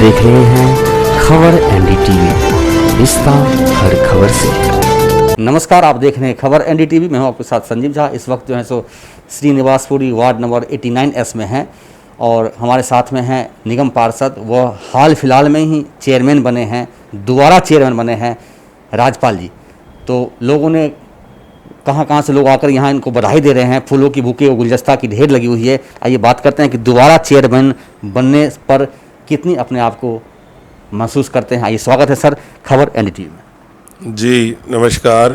देख रहे हैं खबर NDTV, रिश्ता हर खबर से। नमस्कार, आप देख रहे हैं खबर NDTV। मैं हूं आपके साथ संजीव झा। इस वक्त जो है सो श्रीनिवासपुरी वार्ड नंबर 89S में हैं और हमारे साथ में हैं निगम पार्षद, वह हाल फिलहाल में ही चेयरमैन बने हैं, दोबारा चेयरमैन बने हैं, राजपाल जी। तो लोगों ने कहाँ से लोग आकर यहाँ इनको बधाई दे रहे हैं, फूलों की बुके और गुलदस्ता की ढेर लगी हुई है। आइए बात करते हैं कि दोबारा चेयरमैन बनने पर कितनी अपने आप को महसूस करते हैं। आइए, स्वागत है सर खबर NDTV में। जी नमस्कार।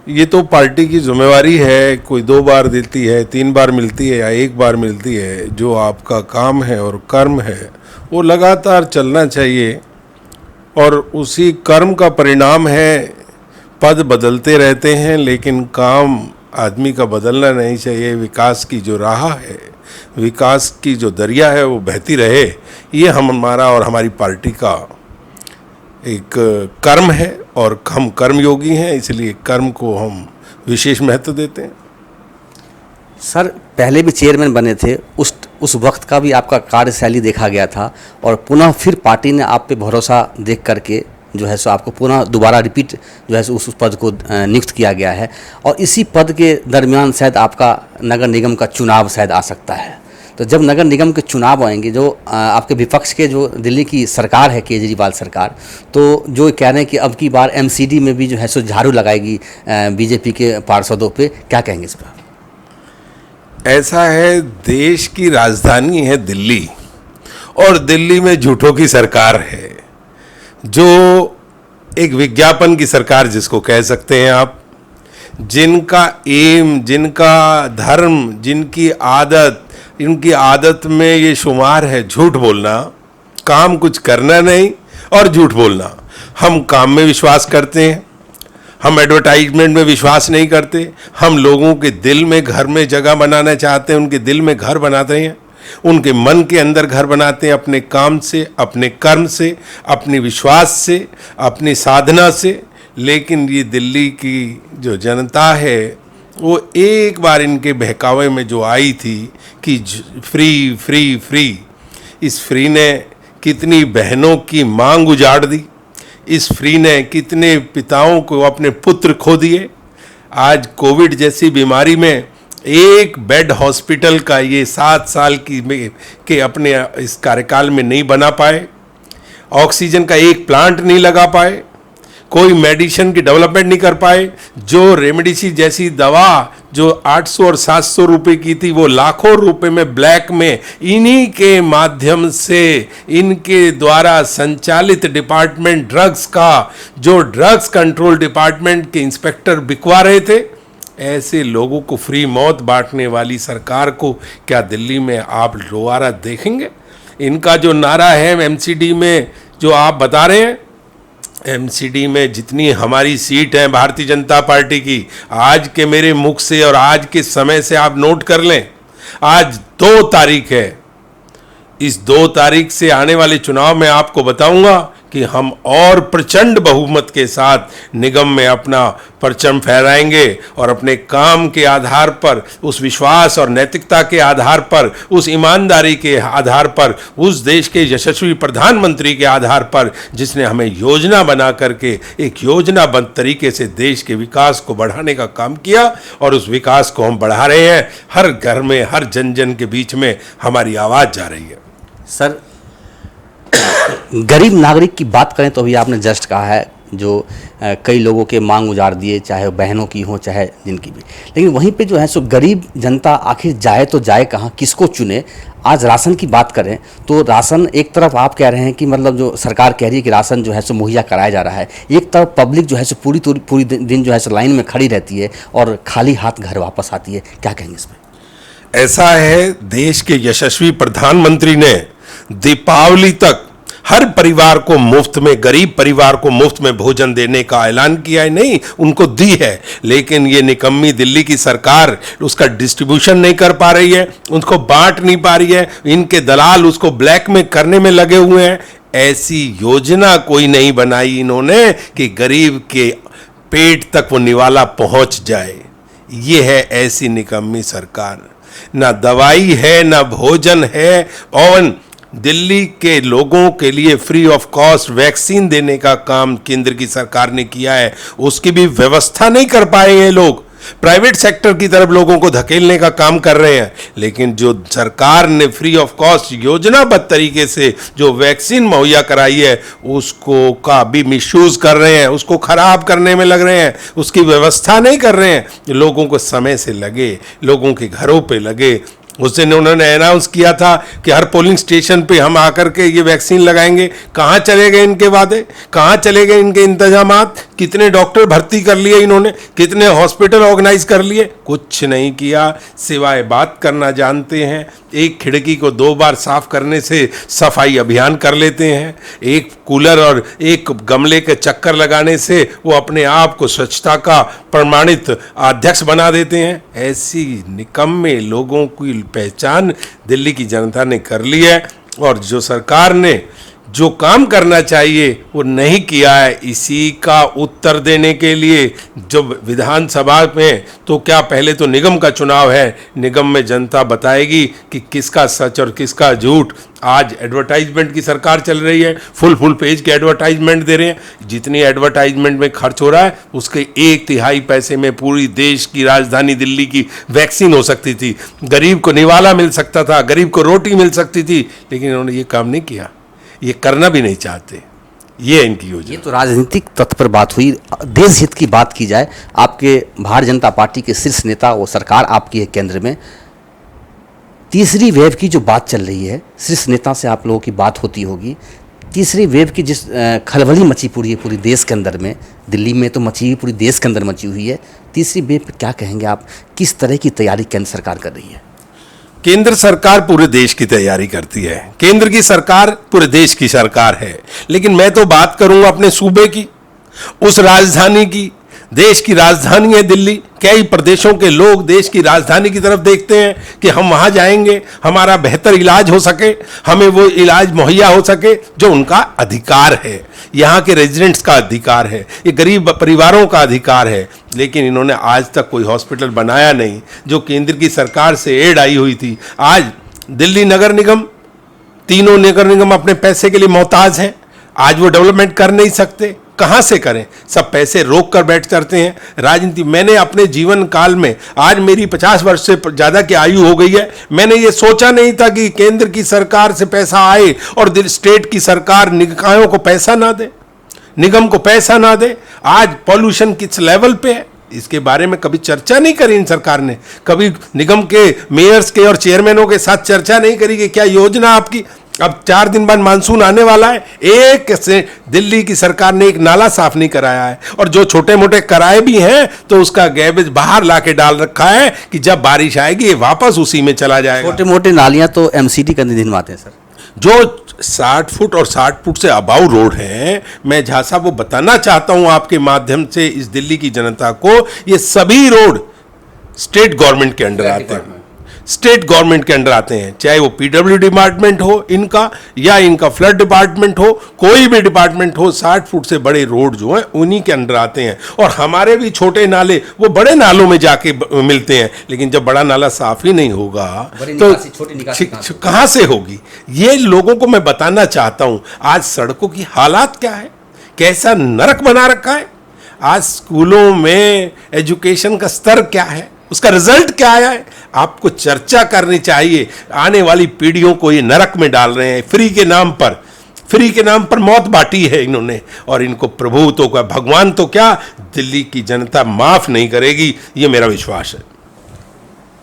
ये तो पार्टी की जिम्मेवारी है, कोई 2 बार देती है, 3 बार मिलती है या 1 बार मिलती है। जो आपका काम है और कर्म है वो लगातार चलना चाहिए और उसी कर्म का परिणाम है। पद बदलते रहते हैं लेकिन काम आदमी का बदलना नहीं चाहिए। विकास की जो राह है, विकास की जो दरिया है वो बहती रहे, ये हमारा और हमारी पार्टी का एक कर्म है और हम कर्मयोगी हैं, इसलिए कर्म को हम विशेष महत्व देते हैं। सर, पहले भी चेयरमैन बने थे, उस वक्त का भी आपका कार्यशैली देखा गया था और पुनः फिर पार्टी ने आप पे भरोसा देख करके जो है सो आपको पुनः दोबारा रिपीट जो है सो उस पद को नियुक्त किया गया है और इसी पद के दरमियान शायद आपका नगर निगम का चुनाव शायद आ सकता है। तो जब नगर निगम के चुनाव आएंगे, जो आपके विपक्ष के जो दिल्ली की सरकार है, केजरीवाल सरकार, तो जो कह रहे हैं कि अब की बार MCD में भी जो है सो झाड़ू लगाएगी BJP के पार्षदों पे, क्या कहेंगे इस पर? ऐसा है, देश की राजधानी है दिल्ली और दिल्ली में झूठों की सरकार है, जो एक विज्ञापन की सरकार जिसको कह सकते हैं आप, जिनका एम, जिनका धर्म, जिनकी आदत, इनकी आदत में ये शुमार है झूठ बोलना, काम कुछ करना नहीं और झूठ बोलना। हम काम में विश्वास करते हैं, हम एडवर्टाइजमेंट में विश्वास नहीं करते। हम लोगों के दिल में घर में जगह बनाना चाहते हैं, उनके दिल में घर बनाते हैं, उनके मन के अंदर घर बनाते हैं, अपने काम से, अपने कर्म से, अपने विश्वास से, अपनी साधना से। लेकिन ये दिल्ली की जो जनता है वो एक बार इनके बहकावे में जो आई थी कि फ्री फ्री फ्री, इस फ्री ने कितनी बहनों की मांग उजाड़ दी, इस फ्री ने कितने पिताओं को अपने पुत्र खो दिए। आज कोविड जैसी बीमारी में एक बेड हॉस्पिटल का ये 7 साल के अपने इस कार्यकाल में नहीं बना पाए, ऑक्सीजन का एक प्लांट नहीं लगा पाए, कोई मेडिसिन की डेवलपमेंट नहीं कर पाए। जो रेमडेसिविर जैसी दवा जो 800 और 700 रुपए की थी, वो लाखों रुपए में ब्लैक में इन्हीं के माध्यम से, इनके द्वारा संचालित डिपार्टमेंट ड्रग्स का, जो ड्रग्स कंट्रोल डिपार्टमेंट के इंस्पेक्टर बिकवा रहे थे। ऐसे लोगों को फ्री मौत बांटने वाली सरकार को क्या दिल्ली में आप दोबारा देखेंगे? इनका जो नारा है MCD में जो आप बता रहे हैं, MCD में जितनी हमारी सीट है भारतीय जनता पार्टी की, आज के मेरे मुख से और आज के समय से आप नोट कर लें। आज 2 तारीख है, इस 2 तारीख से आने वाले चुनाव में आपको बताऊंगा कि हम और प्रचंड बहुमत के साथ निगम में अपना परचम फहराएंगे और अपने काम के आधार पर, उस विश्वास और नैतिकता के आधार पर, उस ईमानदारी के आधार पर, उस देश के यशस्वी प्रधानमंत्री के आधार पर, जिसने हमें योजना बना करके एक योजनाबद्ध तरीके से देश के विकास को बढ़ाने का काम किया और उस विकास को हम बढ़ा रहे हैं। हर घर में, हर जन जन के बीच में हमारी आवाज़ जा रही है। सर, गरीब नागरिक की बात करें तो अभी आपने जस्ट कहा है जो कई लोगों के मांग उजाड़ दिए, चाहे बहनों की हो चाहे जिनकी भी, लेकिन वहीं पे जो है सो गरीब जनता आखिर जाए तो जाए कहाँ, किसको चुने? आज राशन की बात करें तो राशन एक तरफ आप कह रहे हैं कि मतलब जो सरकार कह रही है कि राशन जो है सो मुहैया कराया जा रहा है, एक तरफ पब्लिक जो है सो पूरी दिन जो है सो लाइन में खड़ी रहती है और खाली हाथ घर वापस आती है, क्या कहेंगे इस पर? ऐसा है, देश के यशस्वी प्रधानमंत्री ने दीपावली तक हर परिवार को मुफ्त में, गरीब परिवार को मुफ्त में भोजन देने का ऐलान किया है, नहीं उनको दी है। लेकिन ये निकम्मी दिल्ली की सरकार उसका डिस्ट्रीब्यूशन नहीं कर पा रही है, उसको बांट नहीं पा रही है, इनके दलाल उसको ब्लैक में करने में लगे हुए हैं। ऐसी योजना कोई नहीं बनाई इन्होंने कि गरीब के पेट तक वो निवाला पहुंच जाए। ये है ऐसी निकम्मी सरकार। ना दवाई है, ना भोजन है, और दिल्ली के लोगों के लिए फ्री ऑफ कॉस्ट वैक्सीन देने का काम केंद्र की सरकार ने किया है, उसकी भी व्यवस्था नहीं कर पाए ये लोग। प्राइवेट सेक्टर की तरफ लोगों को धकेलने का काम कर रहे हैं, लेकिन जो सरकार ने फ्री ऑफ कॉस्ट योजनाबद्ध तरीके से जो वैक्सीन मुहैया कराई है उसको का भी मिसयूज कर रहे हैं, उसको खराब करने में लग रहे हैं, उसकी व्यवस्था नहीं कर रहे हैं। लोगों को समय से लगे, लोगों के घरों पे लगे। उस दिन उन्होंने अनाउंस किया था कि हर पोलिंग स्टेशन पे हम आकर के ये वैक्सीन लगाएंगे। कहाँ चले गए इनके वादे, कहाँ चले गए इनके इंतजामात? कितने डॉक्टर भर्ती कर लिए इन्होंने, कितने हॉस्पिटल ऑर्गेनाइज कर लिए? कुछ नहीं किया, सिवाय बात करना जानते हैं। एक खिड़की को 2 बार साफ करने से सफाई अभियान कर लेते हैं, एक कूलर और एक गमले के चक्कर लगाने से वो अपने आप को स्वच्छता का प्रमाणित अध्यक्ष बना देते हैं। ऐसी निकम्मे लोगों की पहचान दिल्ली की जनता ने कर ली है, और जो सरकार ने जो काम करना चाहिए वो नहीं किया है। इसी का उत्तर देने के लिए जब विधानसभा में, तो क्या पहले तो निगम का चुनाव है, निगम में जनता बताएगी कि किसका सच और किसका झूठ। आज एडवर्टाइजमेंट की सरकार चल रही है, फुल पेज के एडवर्टाइजमेंट दे रहे हैं। जितनी एडवर्टाइजमेंट में खर्च हो रहा है उसके 1/3 पैसे में पूरी देश की राजधानी दिल्ली की वैक्सीन हो सकती थी, गरीब को निवाला मिल सकता था, गरीब को रोटी मिल सकती थी, लेकिन इन्होंने ये काम नहीं किया, ये करना भी नहीं चाहते। ये इनकी योजना। ये तो राजनीतिक तत्व पर बात हुई। देश हित की बात की जाए, आपके भारतीय जनता पार्टी के शीर्ष नेता, वो सरकार आपकी है केंद्र में, तीसरी वेव की जो बात चल रही है, शीर्ष नेता से आप लोगों की बात होती होगी, तीसरी वेव की जिस खलबली मची पूरी देश के अंदर में, दिल्ली में तो मची हुई, पूरी देश के अंदर मची हुई है, तीसरी वेव पे क्या कहेंगे आप? किस तरह की तैयारी केंद्र सरकार कर रही है? केंद्र सरकार पूरे देश की तैयारी करती है, केंद्र की सरकार पूरे देश की सरकार है, लेकिन मैं तो बात करूंगा अपने सूबे की, उस राजधानी की। देश की राजधानी है दिल्ली। कई प्रदेशों के लोग देश की राजधानी की तरफ देखते हैं कि हम वहां जाएंगे, हमारा बेहतर इलाज हो सके, हमें वो इलाज मुहैया हो सके जो उनका अधिकार है, यहाँ के रेजिडेंट्स का अधिकार है, ये गरीब परिवारों का अधिकार है। लेकिन इन्होंने आज तक कोई हॉस्पिटल बनाया नहीं, जो केंद्र की सरकार से एड आई हुई थी। आज दिल्ली नगर निगम, तीनों नगर निगम अपने पैसे के लिए मोहताज हैं, आज वो डेवलपमेंट कर नहीं सकते। कहाँ से करें? सब पैसे रोक कर बैठ करते हैं। राजनीति, मैंने अपने जीवन काल में, आज मेरी 50 वर्ष से ज़्यादा की आयु हो गई है, मैंने ये सोचा नहीं था कि केंद्र की सरकार से पैसा आए और स्टेट की सरकार निकायों को पैसा ना दे, निगम को पैसा ना दे। आज पॉल्यूशन किस लेवल पे है, इसके बारे में कभी चर्चा नहीं करी इन सरकार ने। कभी निगम के मेयर्स के और चेयरमैनों के साथ चर्चा नहीं करी कि क्या योजना आपकी। अब 4 दिन बाद मानसून आने वाला है, एक से दिल्ली की सरकार ने एक नाला साफ नहीं कराया है, और जो छोटे मोटे कराए भी हैं तो उसका गैबेज बाहर लाके डाल रखा है कि जब बारिश आएगी ये वापस उसी में चला जाएगा। छोटे मोटे नालियां तो एमसीडी का निधि आते हैं सर। जो 60 फुट और 60 फुट से अबाउ रोड है, मैं जहां साहब वो बताना चाहता हूं आपके माध्यम से इस दिल्ली की जनता को, ये सभी रोड स्टेट गवर्नमेंट के अंडर आते हैं, स्टेट गवर्नमेंट के अंडर आते हैं। चाहे वो पीडब्ल्यू डिपार्टमेंट हो इनका, या इनका फ्लड डिपार्टमेंट हो, कोई भी डिपार्टमेंट हो, 60 फुट से बड़े रोड जो हैं उन्हीं के अंडर आते हैं। और हमारे भी छोटे नाले वो बड़े नालों में जाके मिलते हैं, लेकिन जब बड़ा नाला साफ ही नहीं होगा तो कहाँ से होगी? ये लोगों को मैं बताना चाहता हूं। आज सड़कों की हालात क्या है, कैसा नरक बना रखा है। आज स्कूलों में एजुकेशन का स्तर क्या है, उसका रिजल्ट क्या आया है, आपको चर्चा करनी चाहिए। आने वाली पीढ़ियों को ये नरक में डाल रहे हैं। फ्री के नाम पर मौत बांटी है इन्होंने, और इनको प्रभु तो क्या, भगवान तो क्या, दिल्ली की जनता माफ नहीं करेगी, ये मेरा विश्वास है।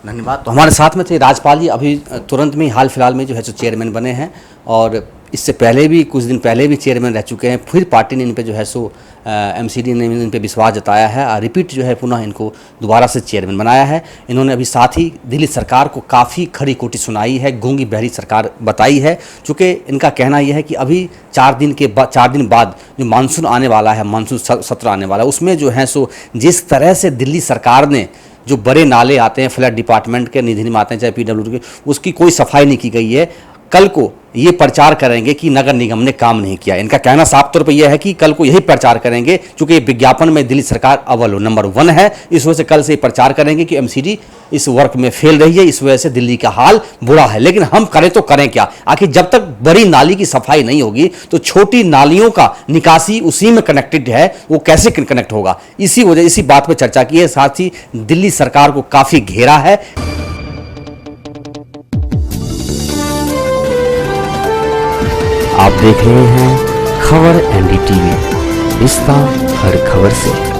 धन्यवाद। तो हमारे साथ में थे राजपाल जी, अभी तुरंत में हाल फिलहाल में जो है सो चेयरमैन बने हैं, और इससे पहले भी कुछ दिन पहले भी चेयरमैन रह चुके हैं। फिर पार्टी ने इन पे जो है सो एमसीडी ने इन पे विश्वास जताया है, और रिपीट जो है पुनः इनको दोबारा से चेयरमैन बनाया है। इन्होंने अभी साथ ही दिल्ली सरकार को काफ़ी खरी खोटी सुनाई है, गूंगी बहरी सरकार बताई है। चूँकि इनका कहना यह है कि अभी 4 दिन बाद जो मानसून आने वाला है, मानसून सत्र आने वाला है, उसमें जो है सो जिस तरह से दिल्ली सरकार ने जो बड़े नाले आते हैं फ्लड डिपार्टमेंट के निधि में आते हैं, चाहे पीडब्ल्यू के, उसकी कोई सफाई नहीं की गई है। कल को ये प्रचार करेंगे कि नगर निगम ने काम नहीं किया। इनका कहना साफ तौर पर यह है कि कल को यही प्रचार करेंगे, क्योंकि विज्ञापन में दिल्ली सरकार अव्वल नंबर 1 है। इस वजह से कल से प्रचार करेंगे कि एमसीडी इस वर्क में फेल रही है, इस वजह से दिल्ली का हाल बुरा है। लेकिन हम करें तो करें क्या? आखिर जब तक बड़ी नाली की सफाई नहीं होगी तो छोटी नालियों का निकासी उसी में कनेक्टेड है, वो कैसे कनेक्ट होगा? इसी बात पर चर्चा की है। साथ ही दिल्ली सरकार को काफी घेरा है। आप देख रहे हैं खबर एनडीटीवी, रिश्ता हर खबर से।